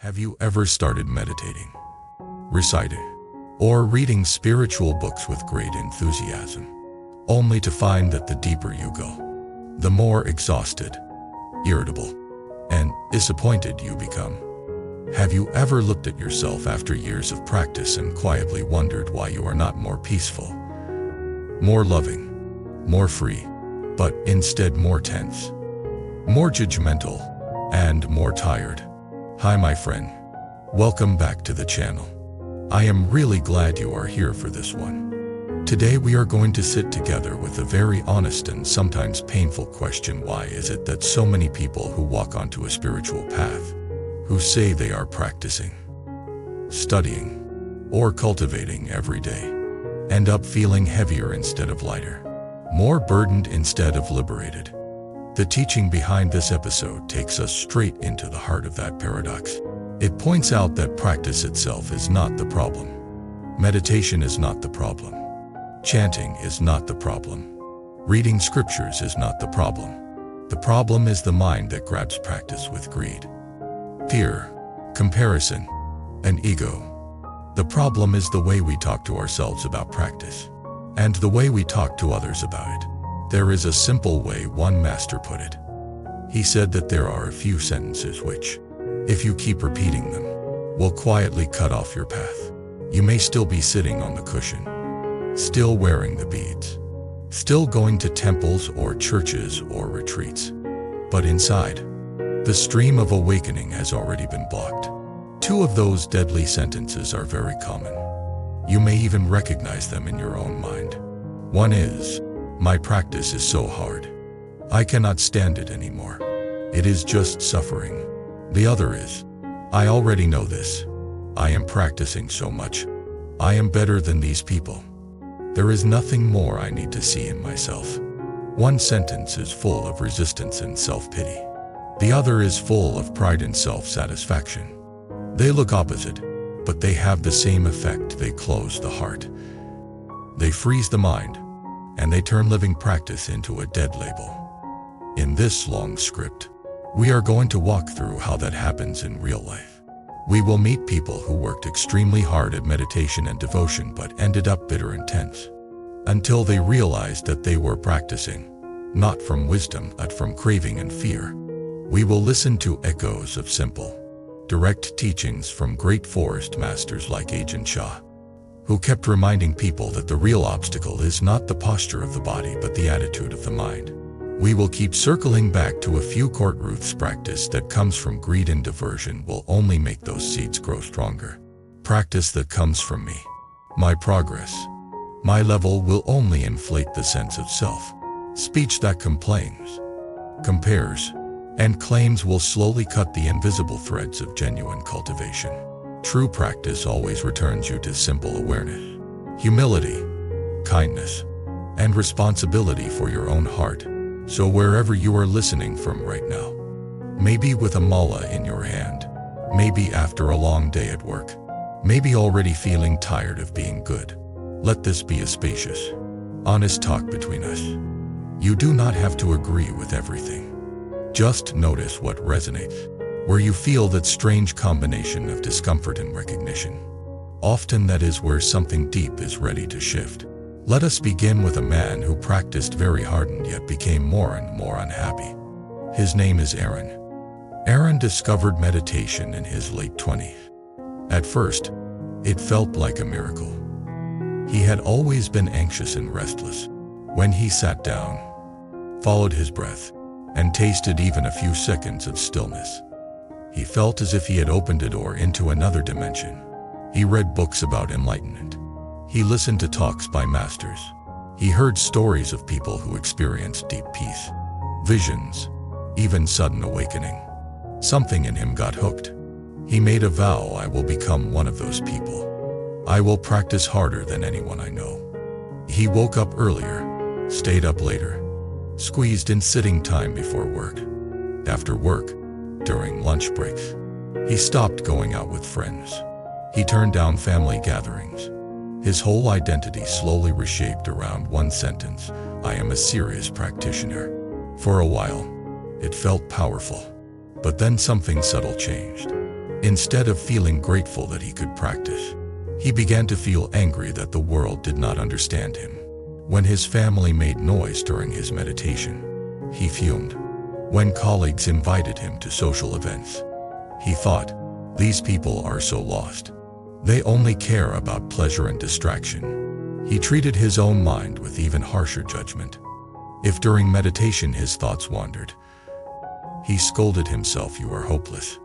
Have you ever started meditating, reciting, or reading spiritual books with great enthusiasm, only to find that the deeper you go, the more exhausted, irritable, and disappointed you become? Have you ever looked at yourself after years of practice and quietly wondered why you are not more peaceful, more loving, more free, but instead more tense, more judgmental, and more tired? Hi my friend, welcome back to the channel. I am really glad you are here for this one. Today we are going to sit together with a very honest and sometimes painful question. Why is it that so many people who walk onto a spiritual path, who say they are practicing, studying, or cultivating every day, end up feeling heavier instead of lighter, more burdened instead of liberated? The teaching behind this episode takes us straight into the heart of that paradox. It points out that practice itself is not the problem. Meditation is not the problem. Chanting is not the problem. Reading scriptures is not the problem. The problem is the mind that grabs practice with greed, fear, comparison, and ego. The problem is the way we talk to ourselves about practice, and the way we talk to others about it. There is a simple way one master put it. He said that there are a few sentences which, if you keep repeating them, will quietly cut off your path. You may still be sitting on the cushion, still wearing the beads, still going to temples or churches or retreats, but inside, the stream of awakening has already been blocked. Two of those deadly sentences are very common. You may even recognize them in your own mind. One is, "My practice is so hard. I cannot stand it anymore. It is just suffering." The other is, "I already know this. I am practicing so much. I am better than these people. There is nothing more I need to see in myself." One sentence is full of resistance and self-pity. The other is full of pride and self-satisfaction. They look opposite, but they have the same effect. They close the heart. They freeze the mind, and they turn living practice into a dead label. In this long script, we are going to walk through how that happens in real life. We will meet people who worked extremely hard at meditation and devotion but ended up bitter and tense, until they realized that they were practicing, not from wisdom but from craving and fear. We will listen to echoes of simple, direct teachings from great forest masters like Ajahn Chah, who kept reminding people that the real obstacle is not the posture of the body but the attitude of the mind. We will keep circling back to a few court truths. Practice that comes from greed and diversion will only make those seeds grow stronger. Practice that comes from me, my progress, my level will only inflate the sense of self. Speech that complains, compares, and claims will slowly cut the invisible threads of genuine cultivation. True practice always returns you to simple awareness, humility, kindness, and responsibility for your own heart. So wherever you are listening from right now, maybe with a mala in your hand, maybe after a long day at work, maybe already feeling tired of being good, let this be a spacious, honest talk between us. You do not have to agree with everything. Just notice what resonates, where you feel that strange combination of discomfort and recognition. Often that is where something deep is ready to shift. Let us begin with a man who practiced very hard and yet became more and more unhappy. His name is Aaron. Aaron discovered meditation in his late 20s. At first, it felt like a miracle. He had always been anxious and restless. When he sat down, followed his breath, and tasted even a few seconds of stillness, he felt as if he had opened a door into another dimension. He read books about enlightenment. He listened to talks by masters. He heard stories of people who experienced deep peace, visions, even sudden awakening. Something in him got hooked. He made a vow, "I will become one of those people. I will practice harder than anyone I know." He woke up earlier, stayed up later, squeezed in sitting time before work, after work, during lunch breaks. He stopped going out with friends. He turned down family gatherings. His whole identity slowly reshaped around one sentence: "I am a serious practitioner." For a while, it felt powerful. But then something subtle changed. Instead of feeling grateful that he could practice, he began to feel angry that the world did not understand him. When his family made noise during his meditation, he fumed. When colleagues invited him to social events, he thought, "These people are so lost. They only care about pleasure and distraction." He treated his own mind with even harsher judgment. If during meditation his thoughts wandered, he scolded himself, "You are hopeless.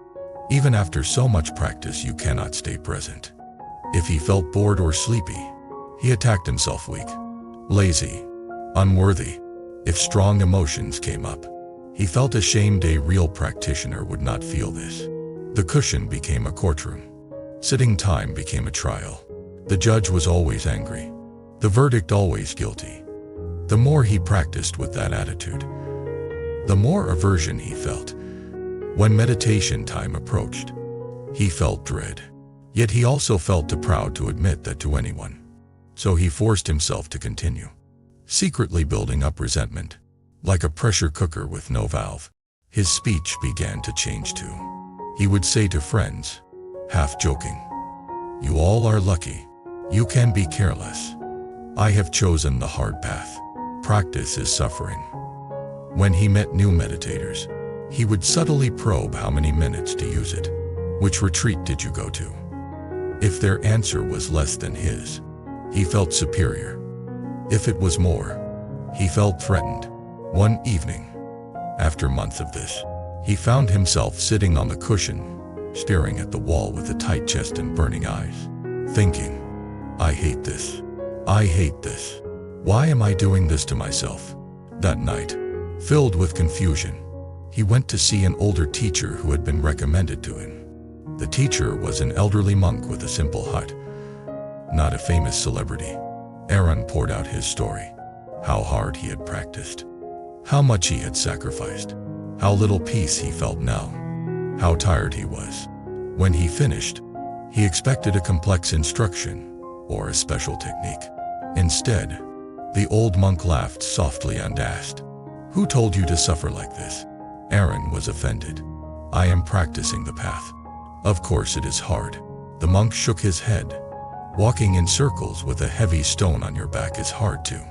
Even after so much practice, you cannot stay present." If he felt bored or sleepy, he attacked himself weak, lazy, unworthy. If strong emotions came up, he felt ashamed. A real practitioner would not feel this. The cushion became a courtroom. Sitting time became a trial. The judge was always angry. The verdict always guilty. The more he practiced with that attitude, the more aversion he felt. When meditation time approached, he felt dread. Yet he also felt too proud to admit that to anyone. So he forced himself to continue, secretly building up resentment. Like a pressure cooker with no valve, his speech began to change too. He would say to friends, half joking, "You all are lucky. You can be careless. I have chosen the hard path. Practice is suffering." When he met new meditators, he would subtly probe how many minutes to use it. Which retreat did you go to? If their answer was less than his, he felt superior. If it was more, he felt threatened. One evening, after months of this, he found himself sitting on the cushion, staring at the wall with a tight chest and burning eyes, thinking, "I hate this. I hate this. Why am I doing this to myself?" That night, filled with confusion, he went to see an older teacher who had been recommended to him. The teacher was an elderly monk with a simple hut, not a famous celebrity. Aaron poured out his story, how hard he had practiced, how much he had sacrificed, how little peace he felt now, how tired he was. When he finished, he expected a complex instruction or a special technique. Instead, the old monk laughed softly and asked, "Who told you to suffer like this?" Aaron was offended. "I am practicing the path. Of course it is hard." The monk shook his head. "Walking in circles with a heavy stone on your back is hard too.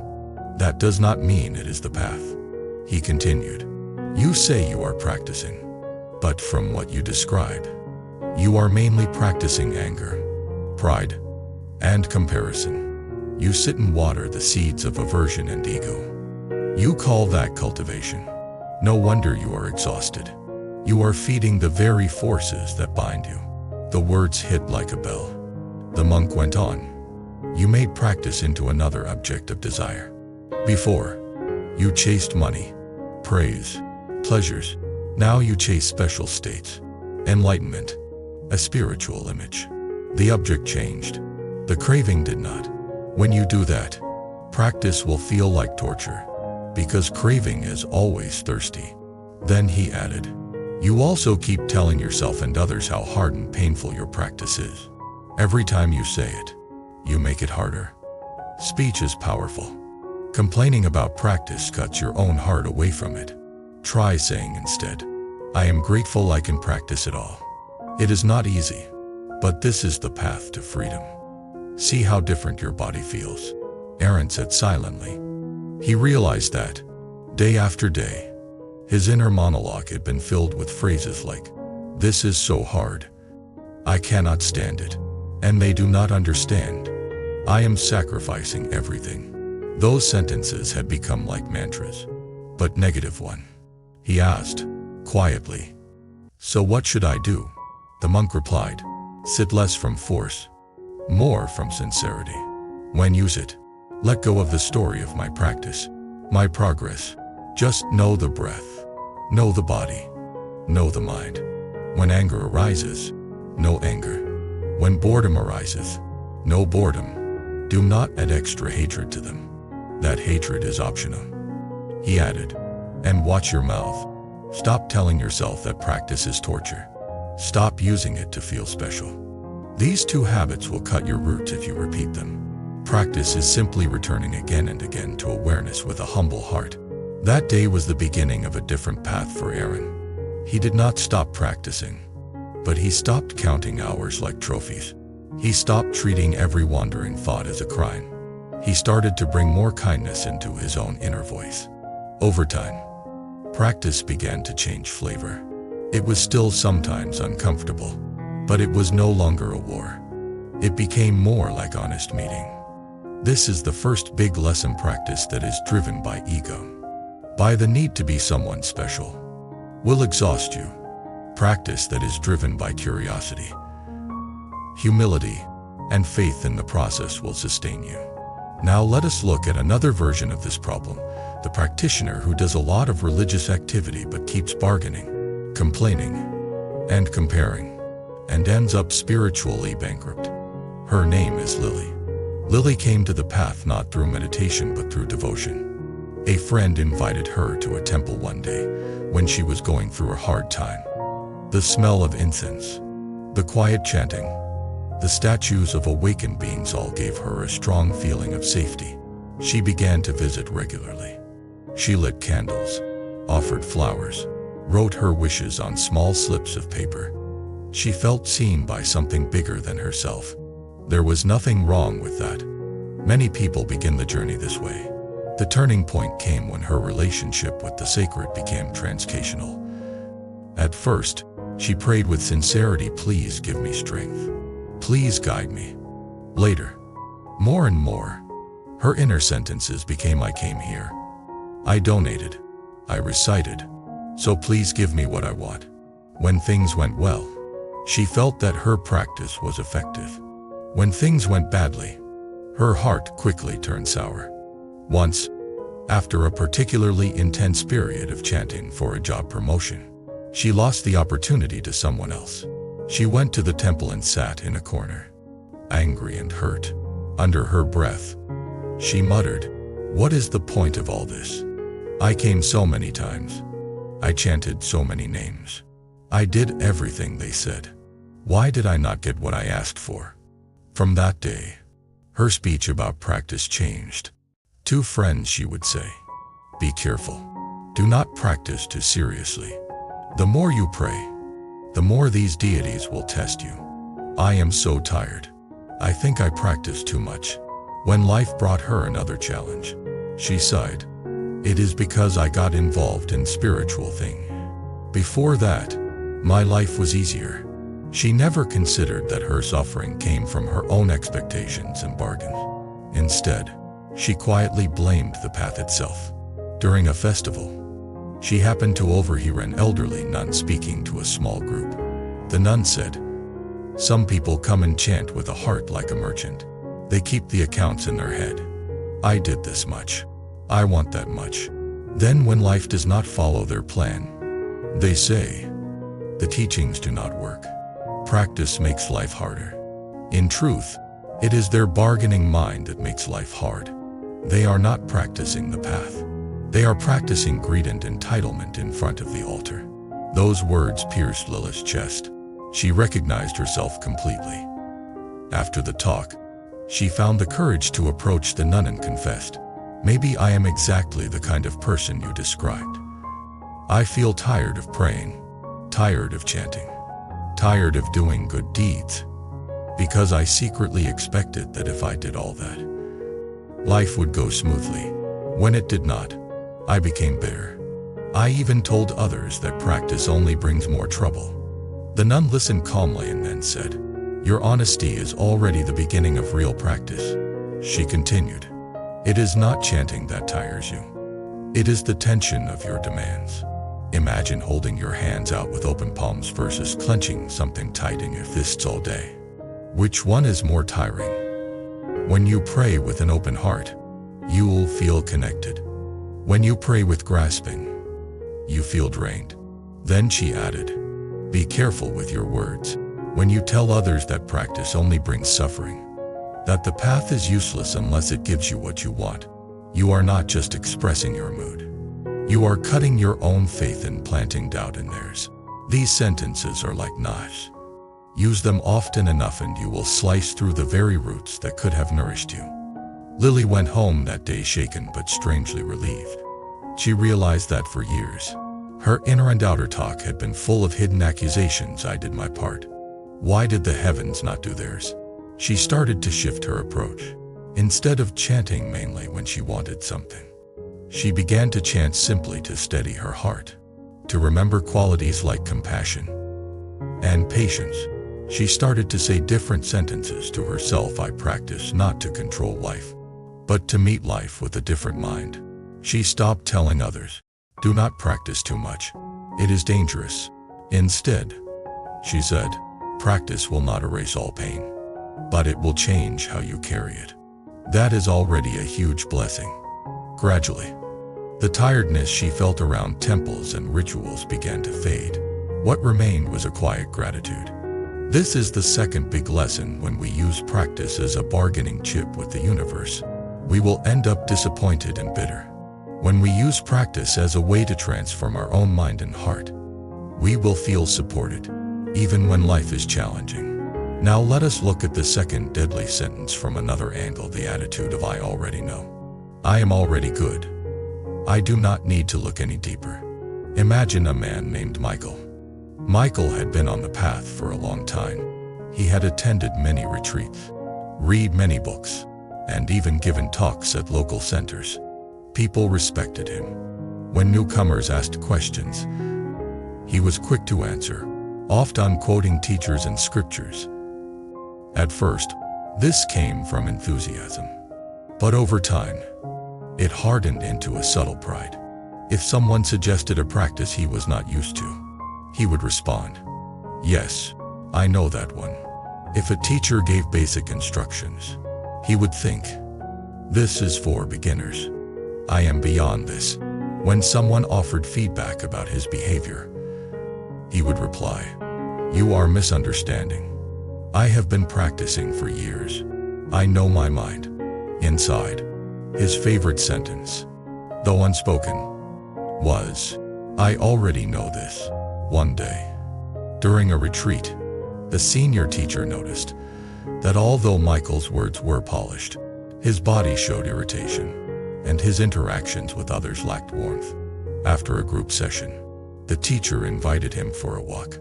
That does not mean it is the path." He continued, "You say you are practicing, but from what you describe, you are mainly practicing anger, pride, and comparison. You sit and water the seeds of aversion and ego. You call that cultivation. No wonder you are exhausted. You are feeding the very forces that bind you." The words hit like a bell. The monk went on, "You made practice into another object of desire. Before, you chased money, praise, pleasures. Now you chase special states, enlightenment, a spiritual image. The object changed. The craving did not. When you do that, practice will feel like torture, because craving is always thirsty." Then he added, "You also keep telling yourself and others how hard and painful your practice is. Every time you say it, you make it harder." Speech is powerful. Complaining about practice cuts your own heart away from it. Try saying instead, "I am grateful I can practice it all. It is not easy, but this is the path to freedom." See how different your body feels. Aaron said silently. He realized that, day after day, his inner monologue had been filled with phrases like, "This is so hard. I cannot stand it. And they do not understand. I am sacrificing everything." Those sentences had become like mantras, but negative one. He asked, quietly, "So what should I do?" The monk replied, "Sit less from force, more from sincerity. When use it, let go of the story of my practice, my progress. Just know the breath, know the body, know the mind. When anger arises, know anger. When boredom arises, know boredom. Do not add extra hatred to them. That hatred is optional." He added, "And watch your mouth. Stop telling yourself that practice is torture. Stop using it to feel special. These two habits will cut your roots if you repeat them. Practice is simply returning again and again to awareness with a humble heart." That day was the beginning of a different path for Aaron. He did not stop practicing, But he stopped counting hours like trophies. He stopped treating every wandering thought as a crime. He started to bring more kindness into his own inner voice. Over time, practice began to change flavor. It was still sometimes uncomfortable, but it was no longer a war. It became more like honest meeting. This is the first big lesson: practice that is driven by ego, by the need to be someone special, will exhaust you. Practice that is driven by curiosity, humility, and faith in the process will sustain you. Now let us look at another version of this problem: the practitioner who does a lot of religious activity but keeps bargaining, complaining, and comparing, and ends up spiritually bankrupt. Her name is Lily. Lily came to the path not through meditation but through devotion. A friend invited her to a temple one day when she was going through a hard time. The smell of incense, the quiet chanting, the statues of awakened beings all gave her a strong feeling of safety. She began to visit regularly. She lit candles, offered flowers, wrote her wishes on small slips of paper. She felt seen by something bigger than herself. There was nothing wrong with that. Many people begin the journey this way. The turning point came when her relationship with the sacred became transactional. At first, she prayed with sincerity, "Please give me strength. Please guide me." Later, more and more, her inner sentences became, "I came here. I donated. I recited. So please give me what I want." When things went well, she felt that her practice was effective. When things went badly, her heart quickly turned sour. Once, after a particularly intense period of chanting for a job promotion, she lost the opportunity to someone else. She went to the temple and sat in a corner, angry and hurt. Under her breath, she muttered, "What is the point of all this? I came so many times. I chanted so many names. I did everything they said. Why did I not get what I asked for?" From that day, her speech about practice changed. To friends she would say, "Be careful. Do not practice too seriously. The more you pray, the more these deities will test you. I am so tired. I think I practice too much." When life brought her another challenge, she sighed, "It is because I got involved in spiritual thing. Before that, my life was easier." She never considered that her suffering came from her own expectations and bargains. Instead, she quietly blamed the path itself. During a festival, she happened to overhear an elderly nun speaking to a small group. The nun said, "Some people come and chant with a heart like a merchant. They keep the accounts in their head. I did this much. I want that much. Then when life does not follow their plan, they say, the teachings do not work. Practice makes life harder." In truth, it is their bargaining mind that makes life hard. They are not practicing the path. They are practicing greed and entitlement in front of the altar. Those words pierced Lily's chest. She recognized herself completely. After the talk, she found the courage to approach the nun and confessed, "Maybe I am exactly the kind of person you described. I feel tired of praying, tired of chanting, tired of doing good deeds, because I secretly expected that if I did all that, life would go smoothly. When it did not, I became bitter. I even told others that practice only brings more trouble." The nun listened calmly and then said, "Your honesty is already the beginning of real practice." She continued, "It is not chanting that tires you. It is the tension of your demands. Imagine holding your hands out with open palms versus clenching something tight in your fists all day. Which one is more tiring? When you pray with an open heart, you will feel connected. When you pray with grasping, you feel drained." Then she added, "Be careful with your words. When you tell others that practice only brings suffering, that the path is useless unless it gives you what you want, you are not just expressing your mood. You are cutting your own faith and planting doubt in theirs. These sentences are like knives. Use them often enough and you will slice through the very roots that could have nourished you." Lily went home that day shaken but strangely relieved. She realized that for years, Her inner and outer talk had been full of hidden accusations. I did my part. Why did the heavens not do theirs? She started to shift her approach. Instead of chanting mainly when she wanted something, she began to chant simply to steady her heart, to remember qualities like compassion and patience. She started to say different sentences to herself. I practice not to control life, but to meet life with a different mind. She stopped telling others, do not practice too much. It is dangerous. Instead, she said, practice will not erase all pain, but it will change how you carry it. That is already a huge blessing. Gradually, the tiredness she felt around temples and rituals began to fade. What remained was a quiet gratitude. This is the second big lesson. When we use practice as a bargaining chip with the universe, we will end up disappointed and bitter. When we use practice as a way to transform our own mind and heart, we will feel supported, even when life is challenging. Now let us look at the second deadly sentence from another angle, the attitude of I already know. I am already good. I do not need to look any deeper. Imagine a man named Michael. Michael had been on the path for a long time. He had attended many retreats, read many books, and even given talks at local centers. People respected him. When newcomers asked questions, he was quick to answer, often quoting teachers and scriptures. At first, this came from enthusiasm, but over time, it hardened into a subtle pride. If someone suggested a practice he was not used to, he would respond, yes, I know that one. If a teacher gave basic instructions, he would think, this is for beginners. I am beyond this. When someone offered feedback about his behavior, he would reply, you are misunderstanding. I have been practicing for years. I know my mind inside. His favorite sentence, though unspoken, was, I already know this. One day, during a retreat, the senior teacher noticed that although Michael's words were polished, his body showed irritation, and his interactions with others lacked warmth. After a group session, the teacher invited him for a walk.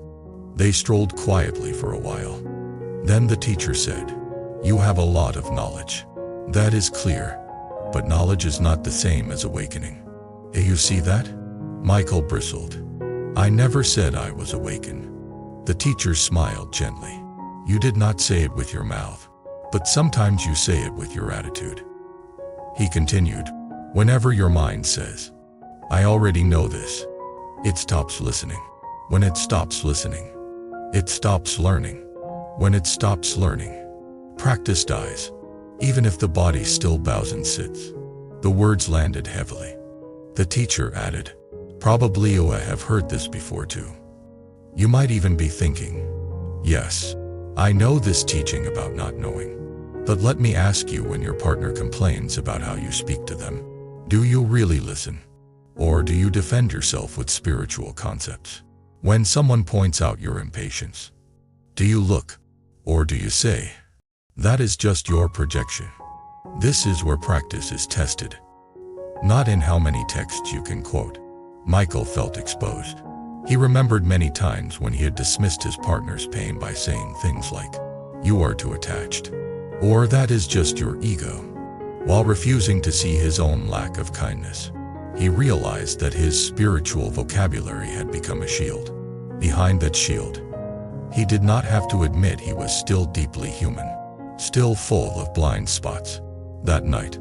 They strolled quietly for a while. Then the teacher said, you have a lot of knowledge. That is clear, but knowledge is not the same as awakening. You see that? Michael bristled. I never said I was awakened. The teacher smiled gently. You did not say it with your mouth, but sometimes you say it with your attitude. He continued, whenever your mind says, I already know this, it stops listening. When it stops listening, it stops learning. When it stops learning, practice dies. Even if the body still bows and sits. The words landed heavily. The teacher added, probably you have heard this before too. You might even be thinking, yes, I know this teaching about not knowing. But let me ask you, when your partner complains about how you speak to them, do you really listen? Or do you defend yourself with spiritual concepts? When someone points out your impatience, do you look, or do you say, that is just your projection? This is where practice is tested, not in how many texts you can quote. Michael felt exposed. He remembered many times when he had dismissed his partner's pain by saying things like, you are too attached, or that is just your ego, while refusing to see his own lack of kindness. He realized that his spiritual vocabulary had become a shield. Behind that shield, he did not have to admit he was still deeply human, still full of blind spots. That night,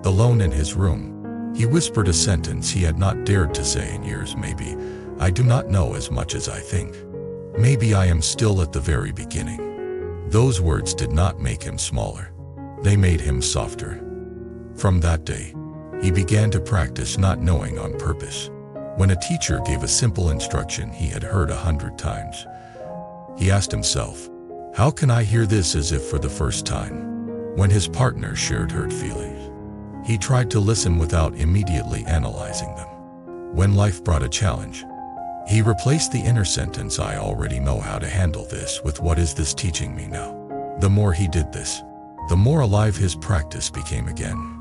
alone in his room, he whispered a sentence he had not dared to say in years. Maybe I do not know as much as I think. Maybe I am still at the very beginning. Those words did not make him smaller. They made him softer. From that day, he began to practice not knowing on purpose. When a teacher gave a simple instruction he had heard 100 times, he asked himself, how can I hear this as if for the first time? When his partner shared hurt feelings, he tried to listen without immediately analyzing them. When life brought a challenge, he replaced the inner sentence, I already know how to handle this, with what is this teaching me now? The more he did this, the more alive his practice became again.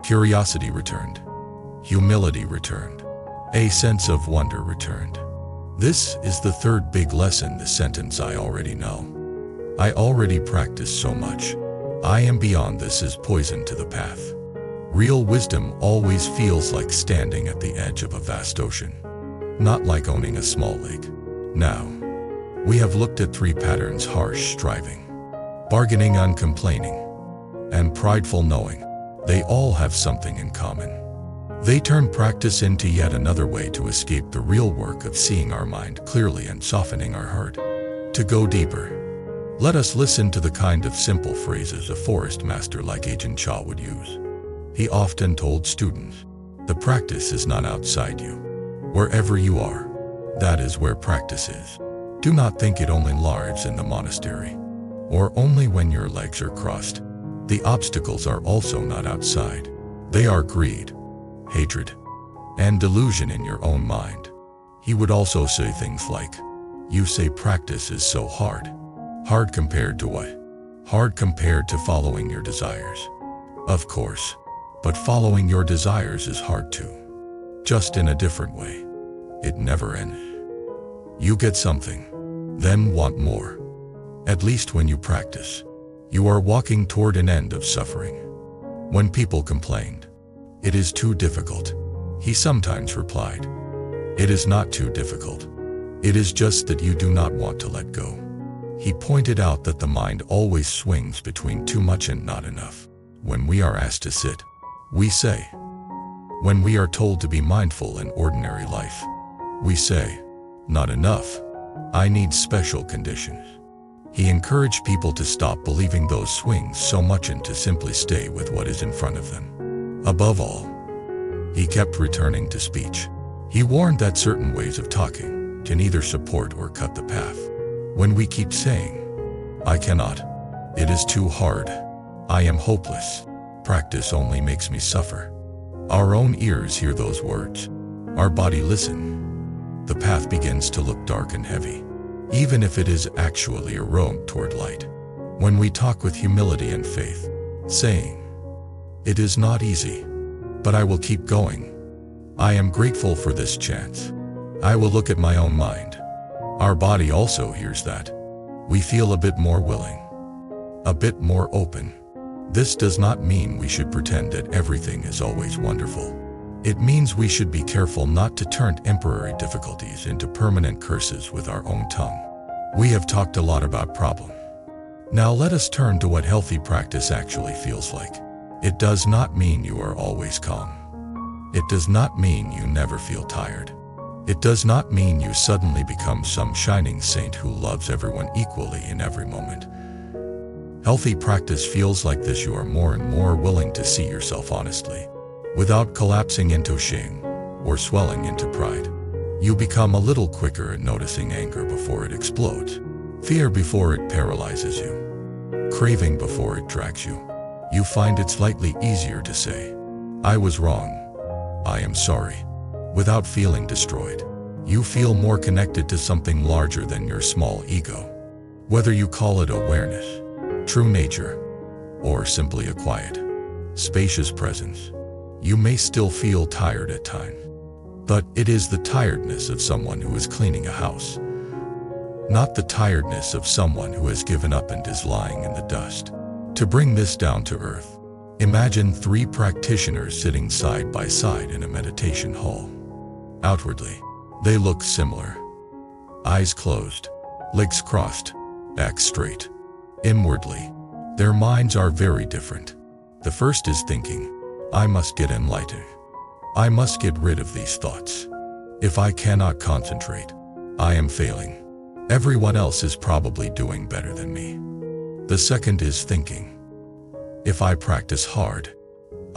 Curiosity returned. Humility returned. A sense of wonder returned. This is the third big lesson, the sentence I already know. I already practice so much. I am beyond this is poison to the path. Real wisdom always feels like standing at the edge of a vast ocean, not like owning a small lake. Now, we have looked at three patterns: harsh striving, bargaining uncomplaining, and prideful knowing. They all have something in common. They turn practice into yet another way to escape the real work of seeing our mind clearly and softening our heart. To go deeper, let us listen to the kind of simple phrases a forest master like Ajahn Chah would use. He often told students, the practice is not outside you. Wherever you are, that is where practice is. Do not think it only lies in the monastery, or only when your legs are crossed. The obstacles are also not outside. They are greed, hatred, and delusion in your own mind. He would also say things like, you say practice is so hard. Hard compared to what? Hard compared to following your desires. Of course, but following your desires is hard too. Just in a different way. It never ends. You get something, then want more. At least when you practice, you are walking toward an end of suffering. When people complained, it is too difficult, he sometimes replied, it is not too difficult. It is just that you do not want to let go. He pointed out that the mind always swings between too much and not enough. When we are asked to sit, we say. When we are told to be mindful in ordinary life, we say, not enough. I need special conditions. He encouraged people to stop believing those swings so much and to simply stay with what is in front of them. Above all, he kept returning to speech. He warned that certain ways of talking can either support or cut the path. When we keep saying, I cannot, it is too hard, I am hopeless, practice only makes me suffer. Our own ears hear those words. Our body listen. The path begins to look dark and heavy, even if it is actually a road toward light. When we talk with humility and faith, saying, it is not easy, but I will keep going. I am grateful for this chance. I will look at my own mind. Our body also hears that. We feel a bit more willing, a bit more open. This does not mean we should pretend that everything is always wonderful. It means we should be careful not to turn temporary difficulties into permanent curses with our own tongue. We have talked a lot about problem. Now let us turn to what healthy practice actually feels like. It does not mean you are always calm. It does not mean you never feel tired. It does not mean you suddenly become some shining saint who loves everyone equally in every moment. Healthy practice feels like this: you are more and more willing to see yourself honestly, without collapsing into shame or swelling into pride. You become a little quicker at noticing anger before it explodes, fear before it paralyzes you, craving before it drags you. You find it slightly easier to say, I was wrong, I am sorry, without feeling destroyed. You feel more connected to something larger than your small ego. Whether you call it awareness, true nature, or simply a quiet, spacious presence, you may still feel tired at times. But it is the tiredness of someone who is cleaning a house, not the tiredness of someone who has given up and is lying in the dust. To bring this down to earth, imagine three practitioners sitting side by side in a meditation hall. Outwardly, they look similar. Eyes closed, legs crossed, back straight. Inwardly, their minds are very different. The first is thinking, I must get enlightened. I must get rid of these thoughts. If I cannot concentrate, I am failing. Everyone else is probably doing better than me. The second is thinking, if I practice hard,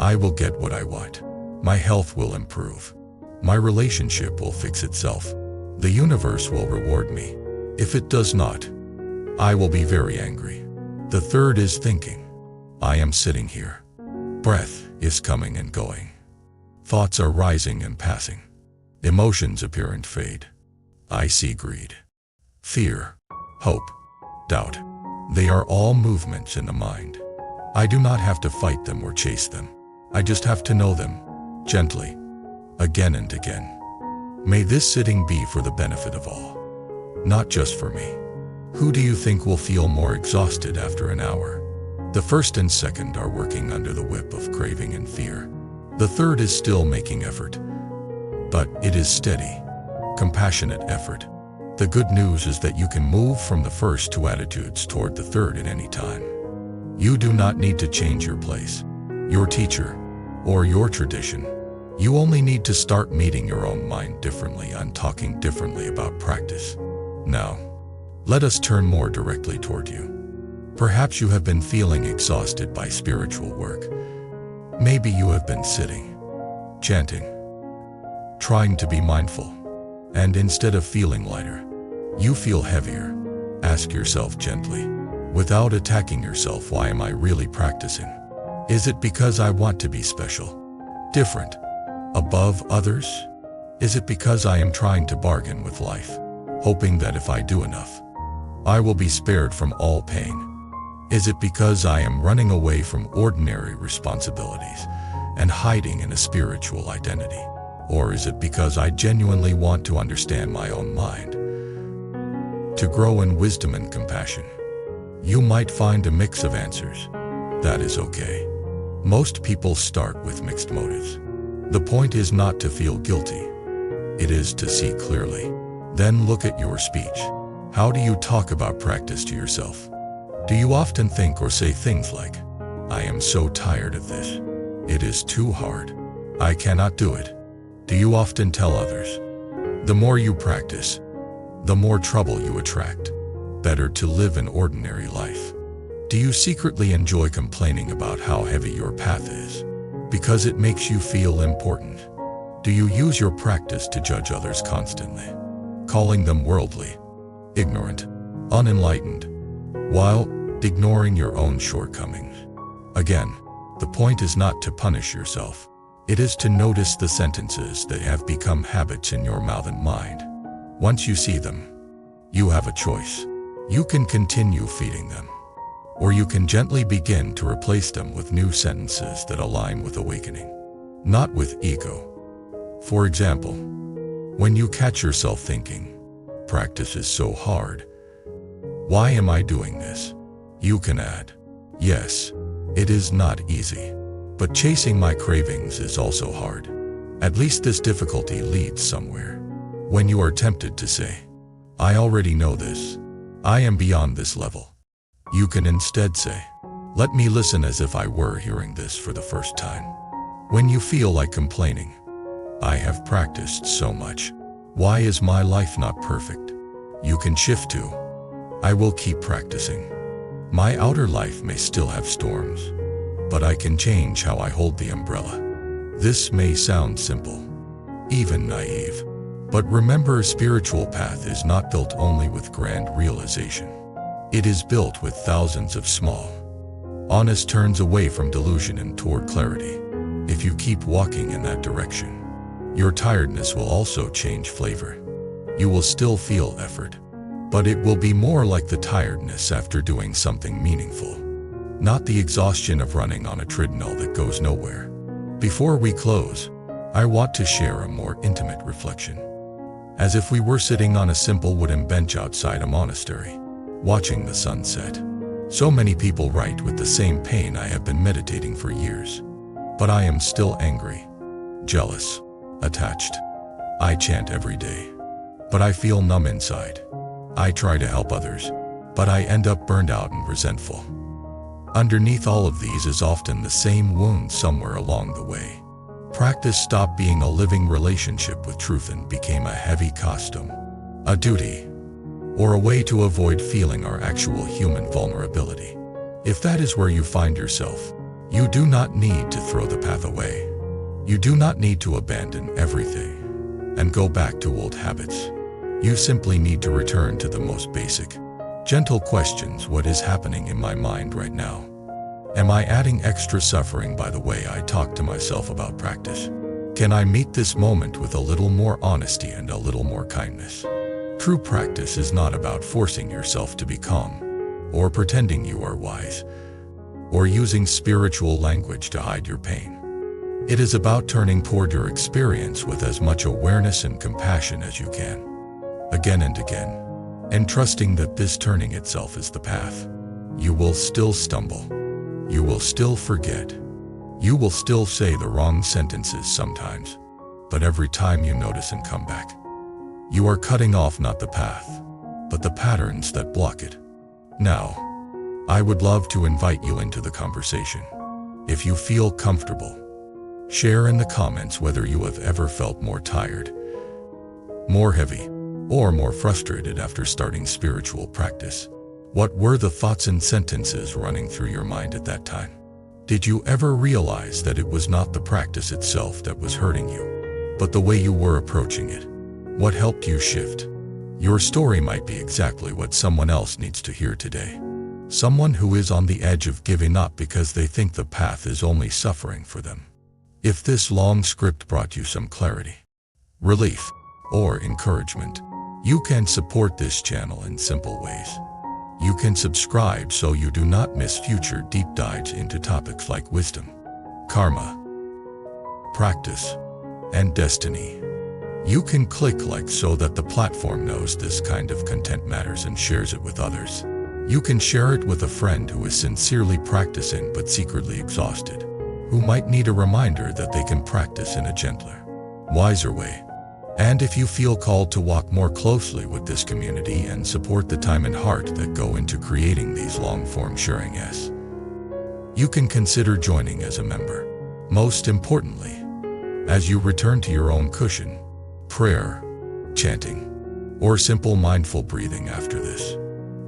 I will get what I want. My health will improve. My relationship will fix itself. The universe will reward me. If it does not, I will be very angry. The third is thinking, I am sitting here. Breath is coming and going. Thoughts are rising and passing. Emotions appear and fade. I see greed, fear, hope, doubt. They are all movements in the mind. I do not have to fight them or chase them. I just have to know them, gently, again and again. May this sitting be for the benefit of all, not just for me. Who do you think will feel more exhausted after an hour? The first and second are working under the whip of craving and fear. The third is still making effort, but it is steady, compassionate effort. The good news is that you can move from the first two attitudes toward the third at any time. You do not need to change your place, your teacher, or your tradition. You only need to start meeting your own mind differently and talking differently about practice. Now, let us turn more directly toward you. Perhaps you have been feeling exhausted by spiritual work. Maybe you have been sitting, chanting, trying to be mindful, and instead of feeling lighter, you feel heavier. Ask yourself gently, without attacking yourself, why am I really practicing? Is it because I want to be special, different, above others? Is it because I am trying to bargain with life, hoping that if I do enough, I will be spared from all pain? Is it because I am running away from ordinary responsibilities and hiding in a spiritual identity? Or is it because I genuinely want to understand my own mind, to grow in wisdom and compassion? You might find a mix of answers. That is okay. Most people start with mixed motives. The point is not to feel guilty. It is to see clearly. Then look at your speech. How do you talk about practice to yourself? Do you often think or say things like, I am so tired of this. It is too hard. I cannot do it. Do you often tell others, the more you practice, the more trouble you attract? Better to live an ordinary life. Do you secretly enjoy complaining about how heavy your path is, because it makes you feel important? Do you use your practice to judge others constantly, calling them worldly, ignorant, unenlightened, while ignoring your own shortcomings? Again, the point is not to punish yourself. It is to notice the sentences that have become habits in your mouth and mind. Once you see them, you have a choice. You can continue feeding them, or you can gently begin to replace them with new sentences that align with awakening, not with ego. For example, when you catch yourself thinking, practice is so hard, why am I doing this? You can add, yes, it is not easy, but chasing my cravings is also hard. At least this difficulty leads somewhere. When you are tempted to say, I already know this, I am beyond this level, you can instead say, let me listen as if I were hearing this for the first time. When you feel like complaining, I have practiced so much, why is my life not perfect? You can shift to, I will keep practicing. My outer life may still have storms, but I can change how I hold the umbrella. This may sound simple, even naive, but remember, a spiritual path is not built only with grand realization. It is built with thousands of small, honest turns away from delusion and toward clarity. If you keep walking in that direction, your tiredness will also change flavor. You will still feel effort, but it will be more like the tiredness after doing something meaningful, not the exhaustion of running on a treadmill that goes nowhere. Before we close, I want to share a more intimate reflection. As if we were sitting on a simple wooden bench outside a monastery, watching the sunset. So many people write with the same pain. I have been meditating for years, but I am still angry, jealous, attached. I chant every day, but I feel numb inside. I try to help others, but I end up burned out and resentful. Underneath all of these is often the same wound somewhere along the way. Practice stopped being a living relationship with truth and became a heavy costume, a duty, or a way to avoid feeling our actual human vulnerability. If that is where you find yourself, you do not need to throw the path away. You do not need to abandon everything and go back to old habits. You simply need to return to the most basic, gentle questions. What is happening in my mind right now? Am I adding extra suffering by the way I talk to myself about practice? Can I meet this moment with a little more honesty and a little more kindness? True practice is not about forcing yourself to be calm, or pretending you are wise, or using spiritual language to hide your pain. It is about turning toward your experience with as much awareness and compassion as you can, again and again, and trusting that this turning itself is the path. You will still stumble. You will still forget. You will still say the wrong sentences sometimes, but every time you notice and come back, you are cutting off not the path, but the patterns that block it. Now, I would love to invite you into the conversation. If you feel comfortable, share in the comments whether you have ever felt more tired, more heavy, or more frustrated after starting spiritual practice. What were the thoughts and sentences running through your mind at that time? Did you ever realize that it was not the practice itself that was hurting you, but the way you were approaching it? What helped you shift? Your story might be exactly what someone else needs to hear today. Someone who is on the edge of giving up because they think the path is only suffering for them. If this long script brought you some clarity, relief, or encouragement, you can support this channel in simple ways. You can subscribe so you do not miss future deep dives into topics like wisdom, karma, practice, and destiny. You can click like so that the platform knows this kind of content matters and shares it with others. You can share it with a friend who is sincerely practicing but secretly exhausted, who might need a reminder that they can practice in a gentler, wiser way. And if you feel called to walk more closely with this community and support the time and heart that go into creating these long-form sharings, you can consider joining as a member. Most importantly, as you return to your own cushion, prayer, chanting, or simple mindful breathing after this,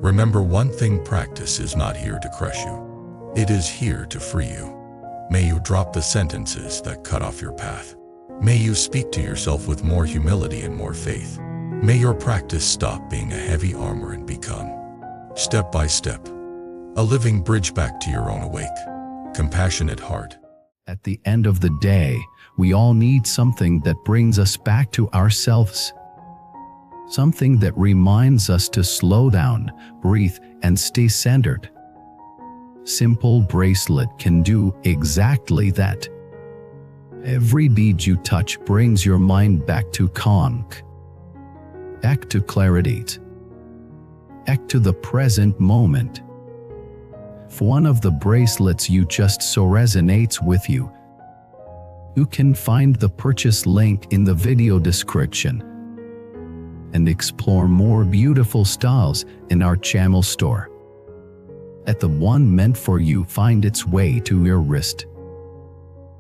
remember one thing: practice is not here to crush you. It is here to free you. May you drop the sentences that cut off your path. May you speak to yourself with more humility and more faith. May your practice stop being a heavy armor and become, step by step, a living bridge back to your own awake, compassionate heart. At the end of the day, we all need something that brings us back to ourselves. Something that reminds us to slow down, breathe, and stay centered. Simple bracelet can do exactly that. Every bead you touch brings your mind back to calm, back to clarity, back to the present moment. If one of the bracelets you just saw resonates with you, you can find the purchase link in the video description and explore more beautiful styles in our channel store. Let the one meant for you find its way to your wrist.